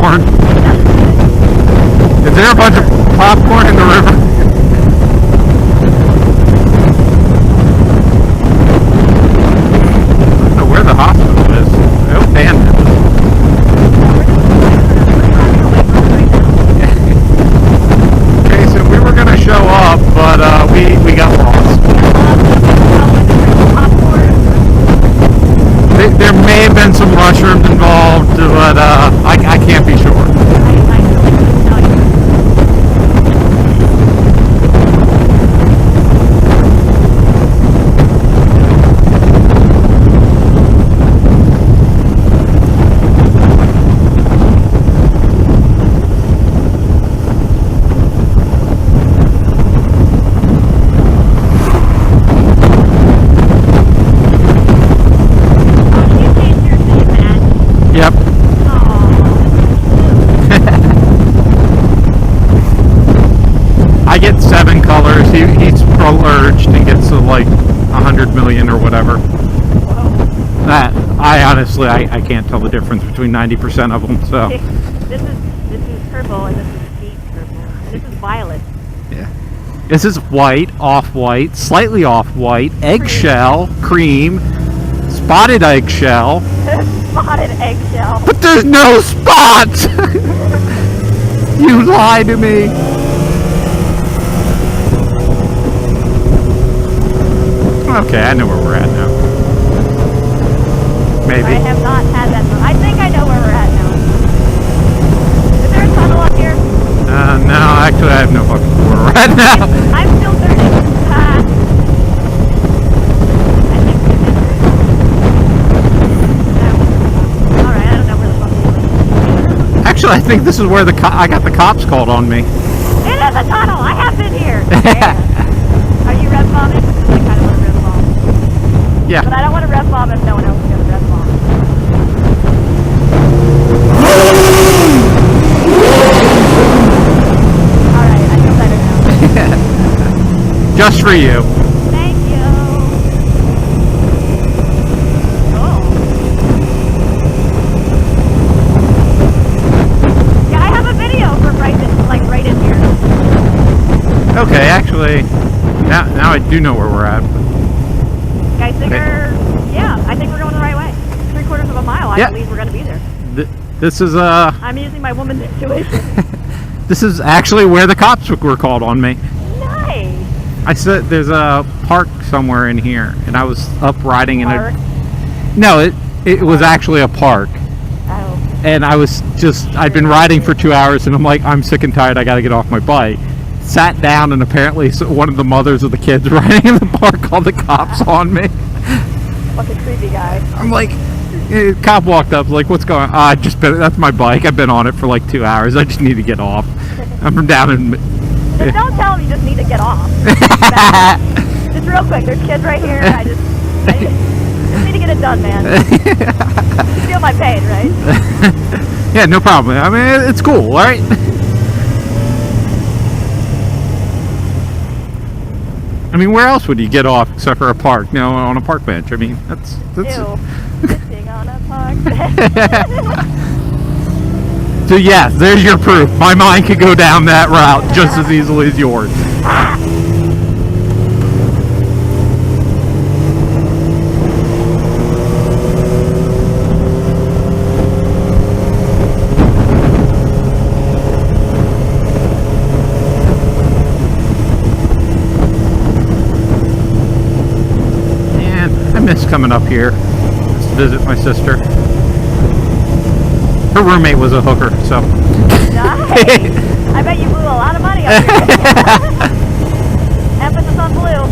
popcorn. Is there a bunch of popcorn in the river? I don't know where the hospital is. Oh, man. Okay, so we were gonna show up, but we got lost. There may have been some mushrooms involved, but I can't be sure. Yep. I get 7 colors. He's pro-urged and gets to like 100 million or whatever. That I honestly I can't tell the difference between 90% of them. So this is purple and this is deep purple. And this is violet. yeah, this is white, off-white, slightly off-white, eggshell, cream, spotted eggshell. Spotted eggshell. But there's no spots! You lied to me. Okay, I know where we're at now. Maybe. I have not had that. I think I know where we're at now. Is there a tunnel up here? No, actually I have no fucking clue where we're at now. I'm still searching. I think we did. Alright, I don't know where the fuck we are. Actually, I think this is where I got the cops called on me. It is a tunnel! I have been here! Yeah. Are you red bombing? Because I kind of want to red bomb. Yeah. But I don't want to red bomb if no one else is going to red bomb. Alright, I feel better now. Just for you. Thank you. Oh. Yeah, I have a video from right in here. Okay, actually, now I do know where we're at. Guys, yeah, I think we're going the right way. 3/4 of a mile, I believe we're going to be there. This is I'm using my woman's intuition. This is actually where the cops were called on me. Nice. I said there's a park somewhere in here, and I was up riding in Park? No, it was actually a park. Oh. And I'd been riding for 2 hours, and I'm like, I'm sick and tired, I gotta get off my bike. Sat down, and apparently one of the mothers of the kids riding in the park called the cops on me. Fucking creepy guy. I'm like, cop walked up, like, what's going on? That's my bike, I've been on it for like 2 hours, I just need to get off. I'm from down in... Just don't tell him you just need to get off. Just real quick, there's kids right here, I just need to get it done, man. You feel my pain, right? Yeah, no problem. I mean, it's cool, alright? I mean, where else would you get off except for a park? You know, on a park bench. I mean, that's Ew. Sitting on a park bench. So yes, there's your proof. My mind could go down that route just as easily as yours. I miss coming up here just to visit my sister. Her roommate was a hooker, so. Nice. I bet you blew a lot of money up here. Emphasis on blue.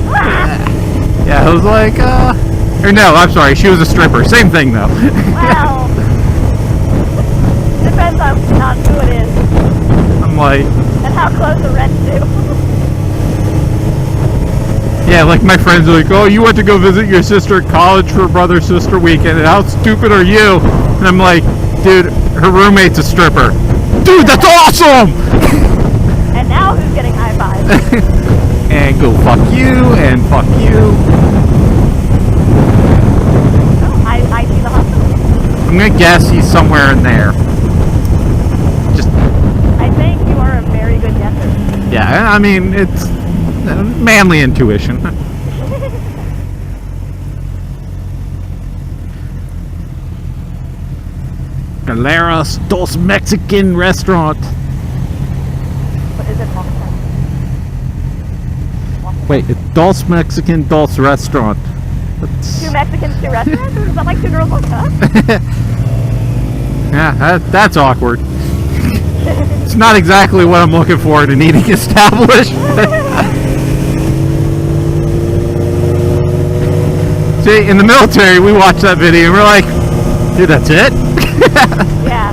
Yeah, I was like, or no, I'm sorry, she was a stripper. Same thing though. Well, depends on who it is. I'm like. And how close the rent's to. Yeah, like my friends are like, oh, you went to go visit your sister at college for brother-sister weekend, and how stupid are you? And I'm like, dude, her roommate's a stripper. Dude, that's awesome! And now who's getting high fives? And go fuck you, and fuck you. Oh, I see the hospital. I'm gonna guess he's somewhere in there. Yeah, I mean, it's manly intuition. Galeras Dos Mexican Restaurant. What is it? Wait, it's Dos Mexican Dos Restaurant. That's... Two Mexicans, two restaurants? Is that like Two Girls, One Cup? Yeah, that's awkward. It's not exactly what I'm looking for in an eating establishment. See, in the military, we watched that video and we're like, dude, that's it? Yeah.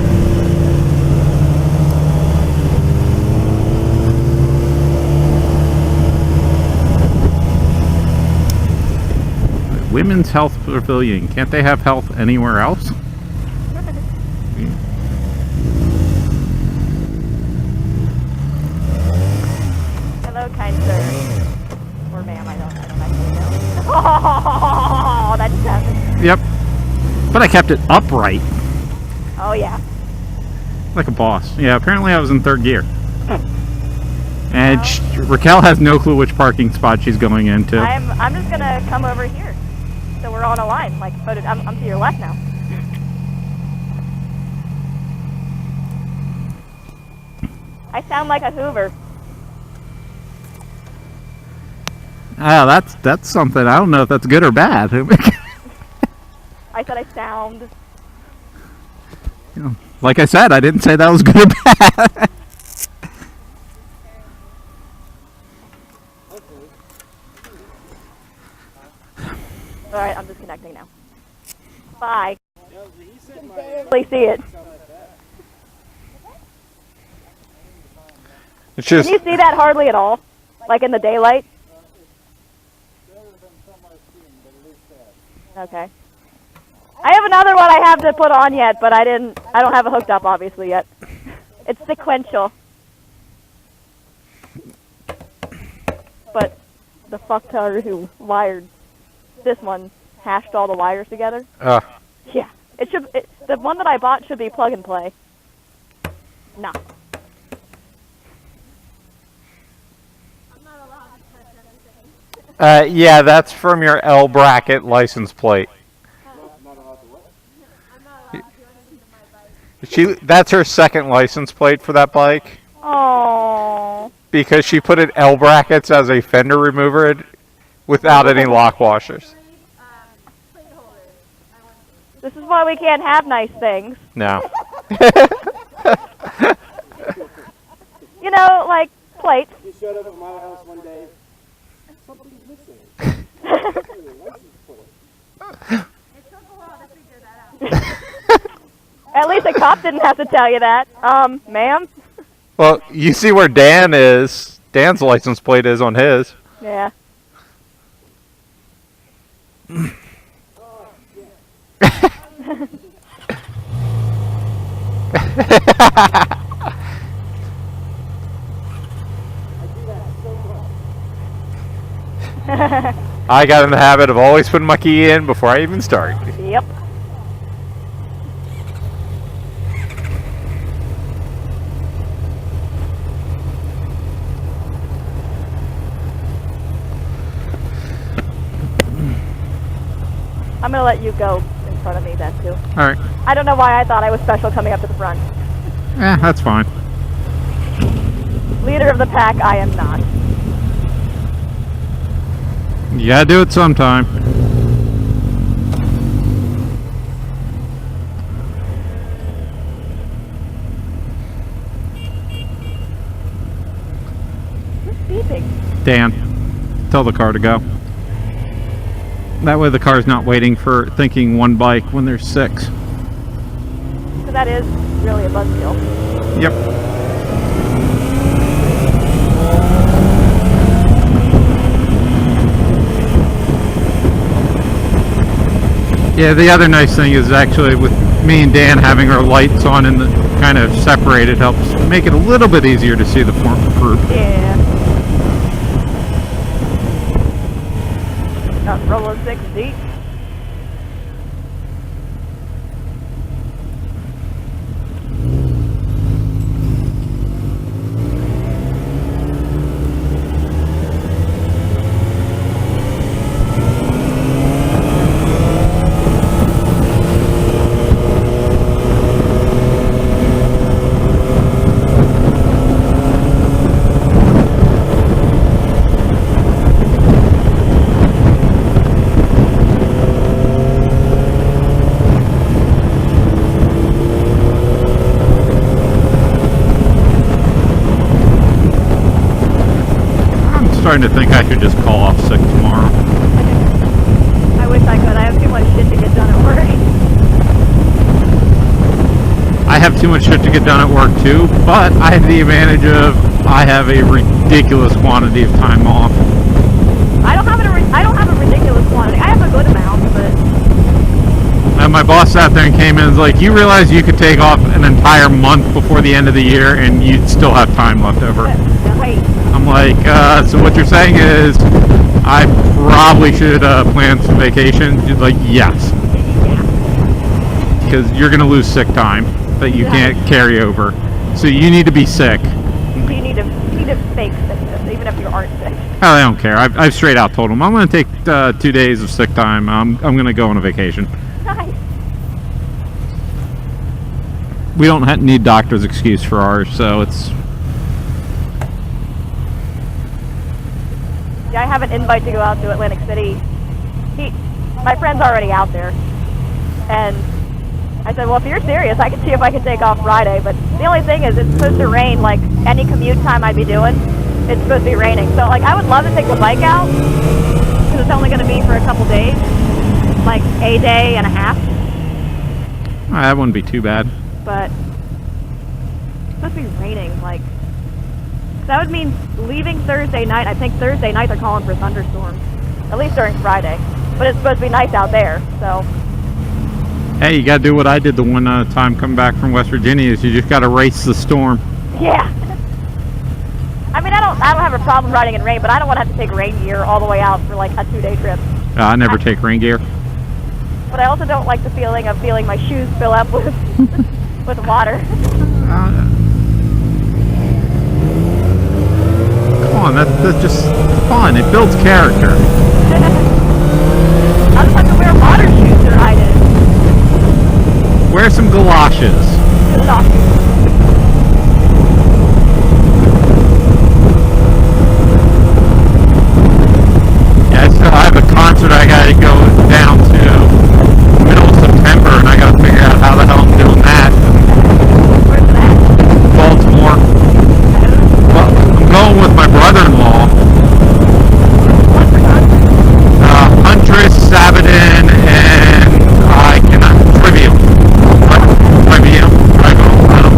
Women's Health Pavilion. Can't they have health anywhere else? Hello, kind sir. Or ma'am, I don't actually know. Oh, that just happened. Yep. But I kept it upright. Oh, yeah. Like a boss. Yeah, apparently I was in third gear. And Raquel has no clue which parking spot she's going into. I'm just gonna come over here. So we're on a line. Like, I'm to your left now. I sound like a Hoover. Oh, that's something. I don't know if that's good or bad. I said I sound. Like I said, I didn't say that was good or bad. Alright, I'm disconnecting now. Bye. Barely see it. It's just... Can you see that hardly at all? Like in the daylight? Okay. I have another one I have to put on yet, but I don't have it hooked up obviously yet. It's sequential. But the fucktard who wired this one hashed all the wires together. Yeah. The one that I bought should be plug and play. No. Yeah, that's from your L bracket license plate. That's her second license plate for that bike. Oh. Because she put in L brackets as a fender remover without any lock washers. This is why we can't have nice things. No. You know, like plates. He showed up at my house one day. Something's missing. At least a cop didn't have to tell you that. Ma'am? Well, you see where Dan is. Dan's license plate is on his. Yeah. I got in the habit of always putting my key in before I even start. Yep. I'm gonna let you go in front of me then too. Alright. I don't know why I thought I was special coming up to the front. That's fine. Leader of the pack, I am not. You gotta do it sometime. Who's beeping? Dan, tell the car to go. That way the car's not waiting for thinking one bike when there's 6. So that is really a buzz deal. Yep. Yeah, the other nice thing is actually with me and Dan having our lights on and the kind of separated helps make it a little bit easier to see the form of group. Yeah. Rolling 6 deep. starting to think I should just call off sick tomorrow. I wish I could. I have too much shit to get done at work. I have too much shit to get done at work too, but I have the advantage of I have a ridiculous quantity of time off. I don't have a ridiculous quantity. I have a good amount, but And my boss sat there and came in and was like, you realize you could take off an entire month before the end of the year and you'd still have time left over. wait. I'm like, so what you're saying is I probably should plan some vacation? She's like, yes. Yeah. Because you're going to lose sick time that you can't carry over. So you need to be sick. You need to fake sickness, even if you aren't sick. Hell, I don't care. I've straight out told them I'm going to take 2 days of sick time. I'm going to go on a vacation. Nice. We don't need doctor's excuse for ours, so it's... Yeah, I have an invite to go out to Atlantic City. My friend's already out there. And I said, well, if you're serious, I can see if I can take off Friday. But the only thing is, it's supposed to rain, like, any commute time I'd be doing, it's supposed to be raining. So, like, I would love to take the bike out, because it's only going to be for a couple days. Like, a day and a half. That wouldn't be too bad. But it's supposed to be raining, like... That would mean leaving Thursday night. I think Thursday night they're calling for thunderstorms. At least during Friday. But it's supposed to be nice out there, so... Hey, you gotta do what I did the one time coming back from West Virginia, is you just gotta race the storm. Yeah. I mean, I don't have a problem riding in rain, but I don't want to have to take rain gear all the way out for like a 2-day trip. I never take rain gear. But I also don't like the feeling of feeling my shoes fill up with with water. Come on, that's just fun. It builds character. I'll just have to wear water shoes to ride it. Wear some galoshes. Yeah, I have a concert I gotta go down to middle of September, and I gotta figure out how the hell I'm doing that. Where's that? Baltimore. Well, I'm going with my brother-in-law. What's the concert? Huntress, Sabaton, and I cannot... Trivium. I don't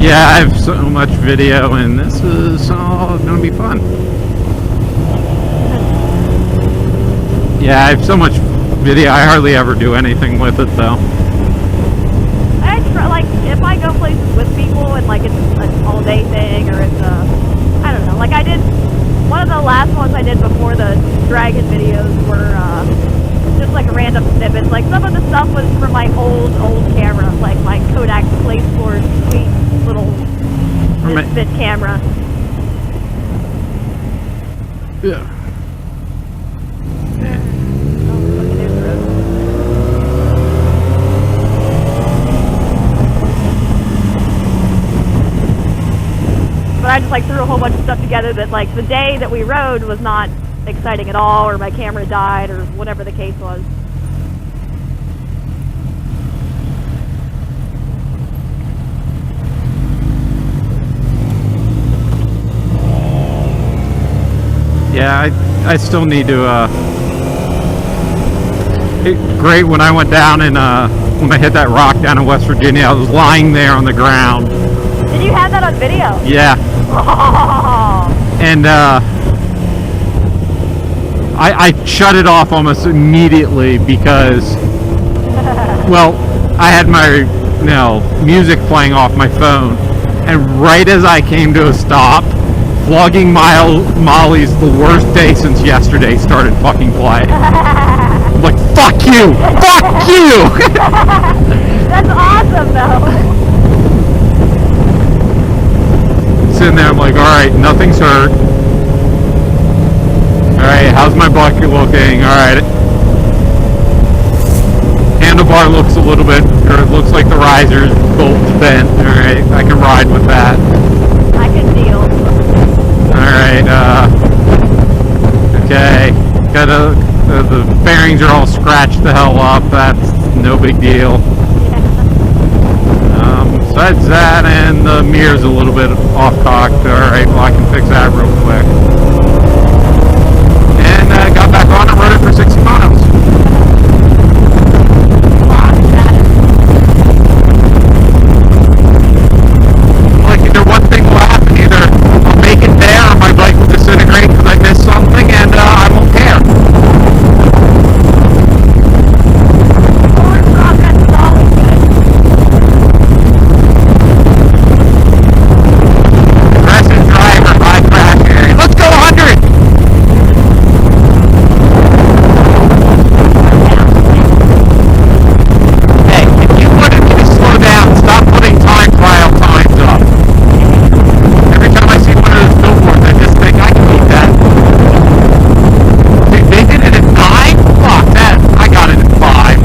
Yeah, I have so much video, and this is all gonna be fun. Yeah, I have so much video. I hardly ever do anything with it, though. I try, like, if I go places with people and like it's an all day thing or it's I don't know, like I did, one of the last ones I did before the dragon videos were just like random snippets. Like some of the stuff was from my old camera, like my Kodak Playsport sweet little misfit camera. Yeah. But I just like threw a whole bunch of stuff together that like the day that we rode was not exciting at all, or my camera died, or whatever the case was. Yeah, I still need to, great, when I went down and, when I hit that rock down in West Virginia, I was lying there on the ground. Did you have that on video? Yeah. Oh. And, I shut it off almost immediately because, well, I had my, music playing off my phone, and right as I came to a stop, Vlogging Molly's The Worst Day Since Yesterday started fucking playing. I'm like, fuck you! Fuck you! That's awesome, though. Sitting there, I'm like, alright, nothing's hurt. Alright, how's my bucket looking? Alright. Handlebar looks a little bit, or it looks like the riser's bolt's bent. Alright, I can ride with that. I can deal. Alright, okay. The bearings are all scratched the hell up. That's no big deal. Besides that, and the mirror's a little bit off-cocked. Alright, well I can fix that real quick. And got back on and rode it for 60 miles. Like, either one thing will happen. Either I'll make it there or my bike will disintegrate because I missed something and I won't care. Aggressive driver, high crash area. Let's go 100! Hey, if you wanted me to slow down, stop putting time trial times up. Every time I see one of those billboards, I just think I can beat that. Dude, they did it at 9? Fuck that. I got it at 5.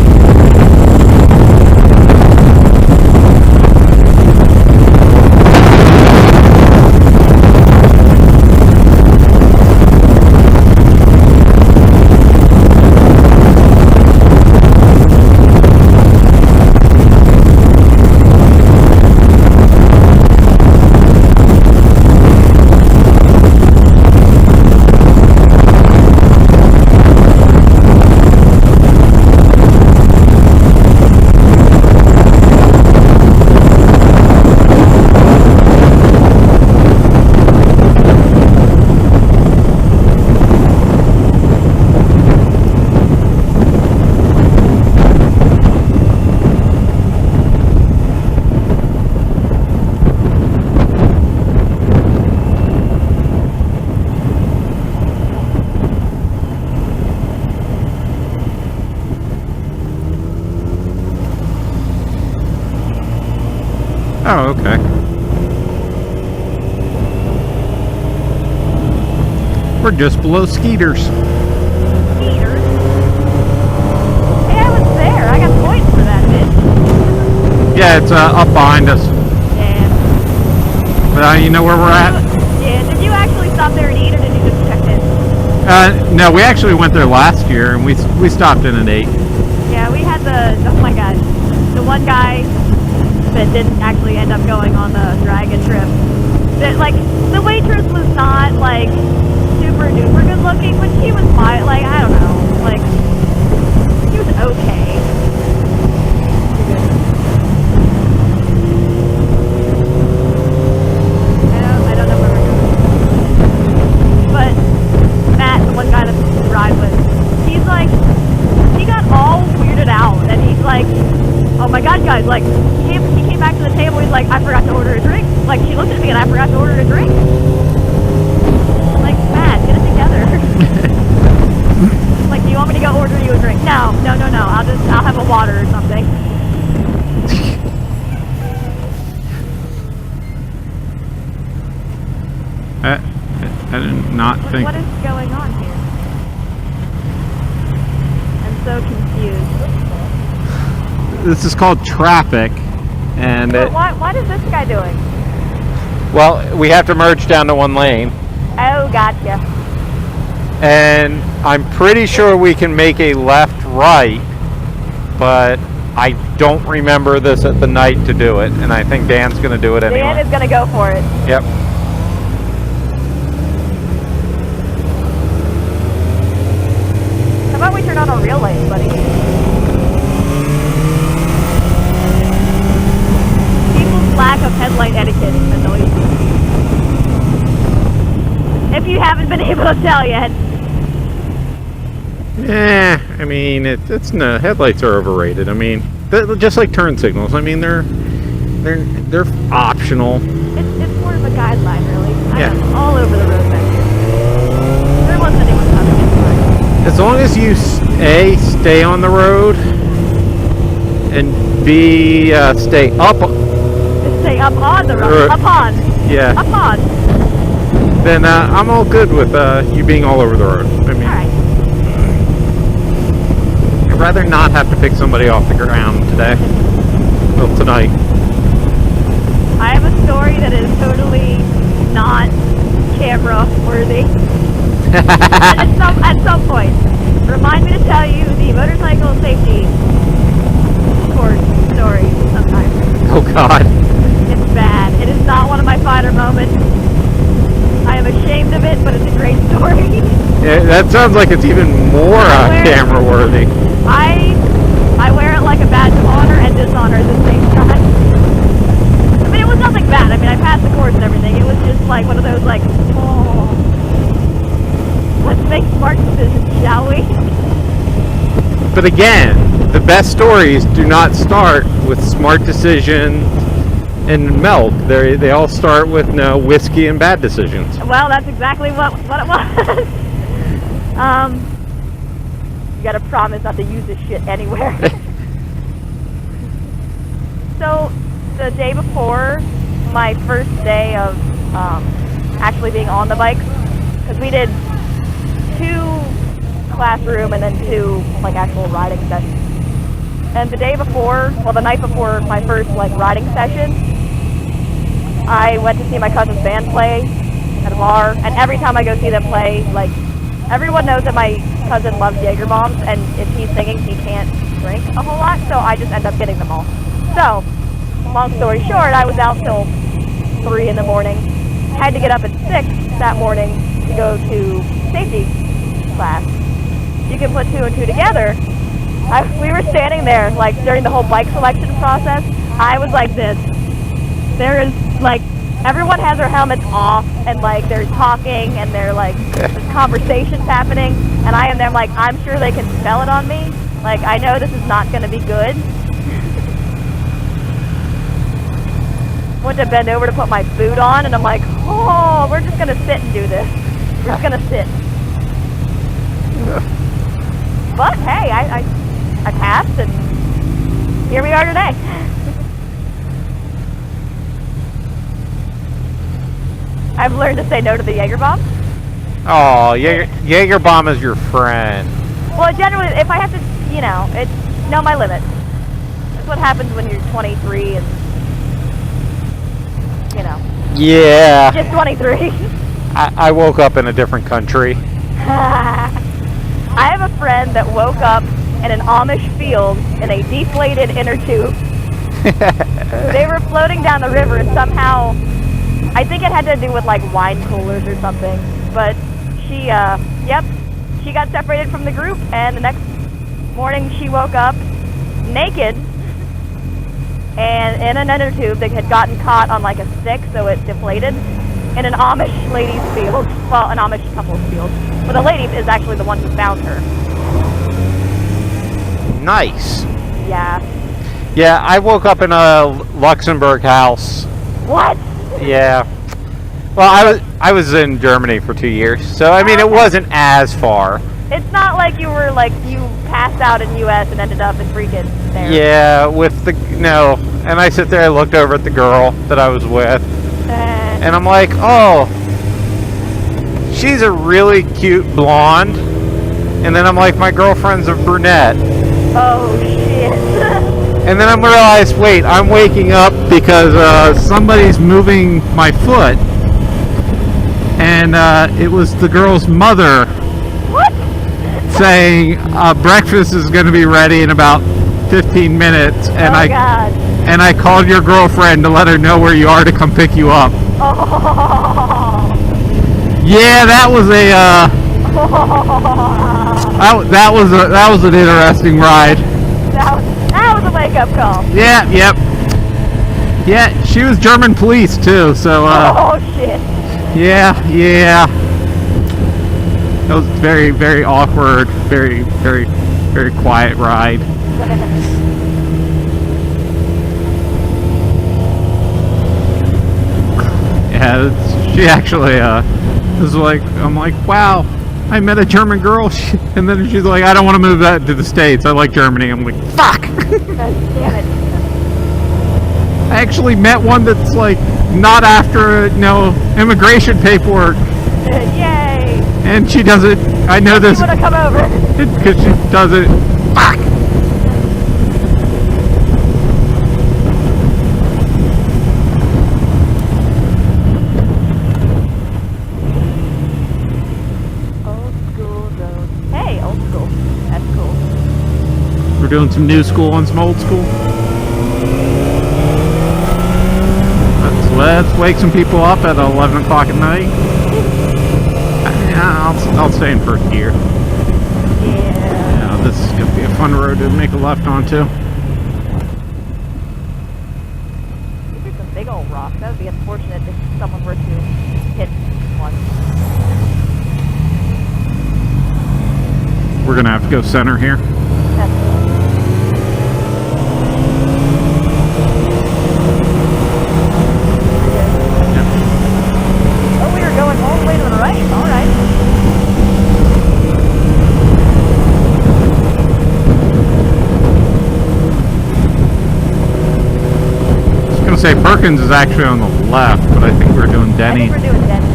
Oh, okay. We're just below Skeeters. Skeeters? Hey, I was there. I got points for that, bitch. Yeah, it's up behind us. Yeah. But you know where we're at? Yeah, did you actually stop there and eat, or did you just check in? No, we actually went there last year, and we stopped in and ate. Yeah, we had oh my god, the one guy that didn't actually end up going on the dragon trip. That, like, the waitress was not, like, super duper good looking, but she was fine. Like, I don't know, like, she was okay. and I forgot to order a drink. Like, Matt, get it together. Like, do you want me to go order you a drink? No. I'll have a water or something. I did not think. What is going on here? I'm so confused. This is called traffic, and What is this guy doing? well, we have to merge down to one lane, Oh, gotcha. and I'm pretty sure we can make a left-right, but I don't remember this at the night to do it, and I think Dan's going to do it anyway. Dan is gonna go for it. Yep. How about we turn on our real lights, buddy? People's lack of headlight etiquette annoys me. If you haven't been able to tell yet. I mean, it's no, headlights are overrated. I mean, just like turn signals. I mean, they're optional. It's more of a guideline, really. Yeah. I'm all over the road back here. There wasn't anyone coming in front. As long as you A, stay on the road, and B, stay up. Just stay up on the road. Up on. Yeah. Up on. Then I'm all good with you being all over the road. I mean, Alright. I'd rather not have to pick somebody off the ground today. Well, tonight. I have a story that is totally not camera worthy. at some point. Remind me to tell you the motorcycle safety course story sometime. Oh God. It's bad. It is not one of my finer moments. I am ashamed of it, but it's a great story. Yeah, that sounds like it's even more camera worthy. I wear it like a badge of honor and dishonor at the same time. I mean, it was nothing bad. I mean, I passed the course and everything. It was just like one of those like, oh, let's make smart decisions, shall we? But again, the best stories do not start with smart decision and milk. They all start with whiskey and bad decisions. Well, that's exactly what it was. You gotta promise not to use this shit anywhere. So, the day before my first day of actually being on the bikes, because we did 2 classroom and then 2 like actual riding sessions. And the day before, well, the night before my first like riding session, I went to see my cousin's band play at a bar, and every time I go see them play, like, everyone knows that my cousin loves Jaeger bombs, and if he's singing, he can't drink a whole lot, so I just end up getting them all. So, long story short, I was out till 3 in the morning. Had to get up at 6 that morning to go to safety class. You can put 2 and 2 together. We were standing there, like, during the whole bike selection process. I was like this. There is, like, everyone has their helmets off, and, like, they're talking, and they're, like, there's conversations happening, and I am there, I'm like, I'm sure they can smell it on me. Like, I know this is not going to be good. Went to bend over to put my boot on, and I'm like, oh, we're just going to sit and do this. We're just going to sit. But, hey, I passed, and here we are today. I've learned to say no to the Jaeger bomb. Oh, Jaeger bomb is your friend. Well, generally, if I have to, you know, know my limits. That's what happens when you're 23 and, you know. Yeah. Just 23. I woke up in a different country. I have a friend that woke up in an Amish field in a deflated inner tube. They were floating down the river, and somehow, I think it had to do with like wine coolers or something, but she got separated from the group, and the next morning she woke up naked and in an inner tube that had gotten caught on like a stick, so it deflated, in an Amish lady's field. Well, an Amish couple's field. But the lady is actually the one who found her. Nice. Yeah. Yeah, I woke up in a Luxembourg house. What? Yeah, Well, I was in Germany for 2 years, so I mean it Okay. wasn't as far. It's not like you were like you passed out in U.S. and ended up in freaking there. Yeah, with the no, and I sit there, I looked over at the girl that I was with, And and I'm like, oh, she's a really cute blonde, and then I'm like, my girlfriend's a brunette, oh shit. and then I realized, wait, I'm waking up because somebody's moving my foot, and it was the girl's mother What? saying breakfast is going to be ready in about 15 minutes, and Oh God. and I called your girlfriend to let her know where you are to come pick you up. Oh. Yeah, that was that was an interesting ride. That was a wake up call. Yeah, yep. Yeah, she was German police too, so Oh shit. yeah. That was very, very awkward, very, very, very quiet ride. Yeah, she actually was like, I'm like, wow, I met a German girl, and then she's like, I don't want to move that to the States. I like Germany. I'm like, fuck. God damn it. I actually met one that's like not after immigration paperwork, Yay. and she doesn't. I know this You wanna come over? because she doesn't. Fuck. Old school zone. Hey, old school. That's cool. We're doing some new school and some old school. Let's wake some people up at 11 o'clock at night. Yeah, I'll stay in first gear. Yeah. This is going to be a fun road to make a left onto. These are some big old rocks. That would be unfortunate if someone were to hit one. We're going to have to go center here. Oh, we are going all the way to the right. All right. I was going to say Perkins is actually on the left, but I think we're doing I Denny. think we're doing Denny.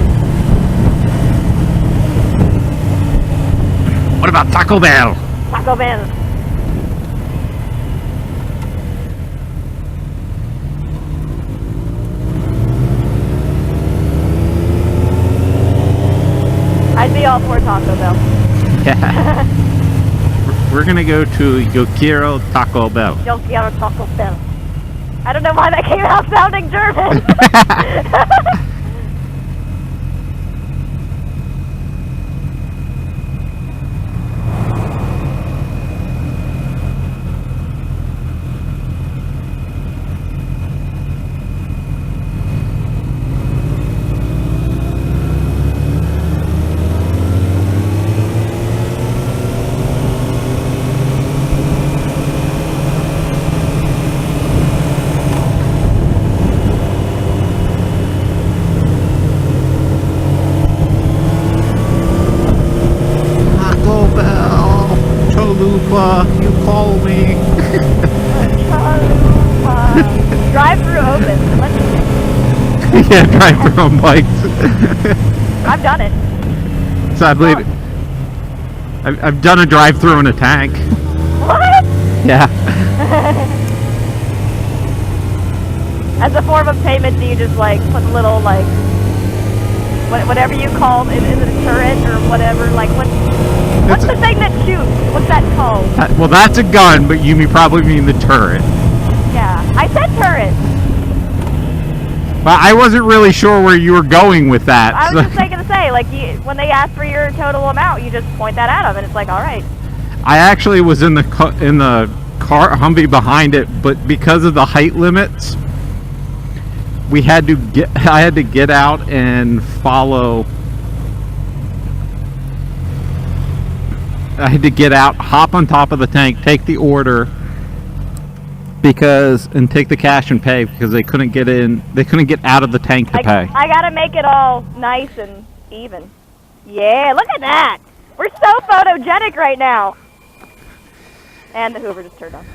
What about Taco Bell? Taco Bell. I'd be all for Taco Bell. Yeah. We're going to go to Yo Quiero Taco Bell. Yo quiero Taco Bell. I don't know why that came out sounding German. Taco Bell, Chalupa, you call me. Drive through open. Let's Yeah, drive through on bikes. I've done it. Sadly, I've done a drive through in a tank. What? Yeah. As a form of payment, do you just like put a little like whatever you call it? Is it a turret or whatever? Like what's It's the thing that shoots? What's that called? Well, that's a gun, but you probably mean the turret. Yeah, I said turret. Well, I wasn't really sure where you were going with that. I so- was just gonna say, like, when they ask for your total amount, you just point that at them, and it's like, all right. I actually was in the car Humvee behind it, but because of the height limits, I had to get out and follow. I had to get out, hop on top of the tank, take the order, and take the cash and pay because they couldn't get in. They couldn't get out of the tank to pay. I gotta make it all nice and even. Yeah, look at that. We're so photogenic right now. And the Hoover just turned on.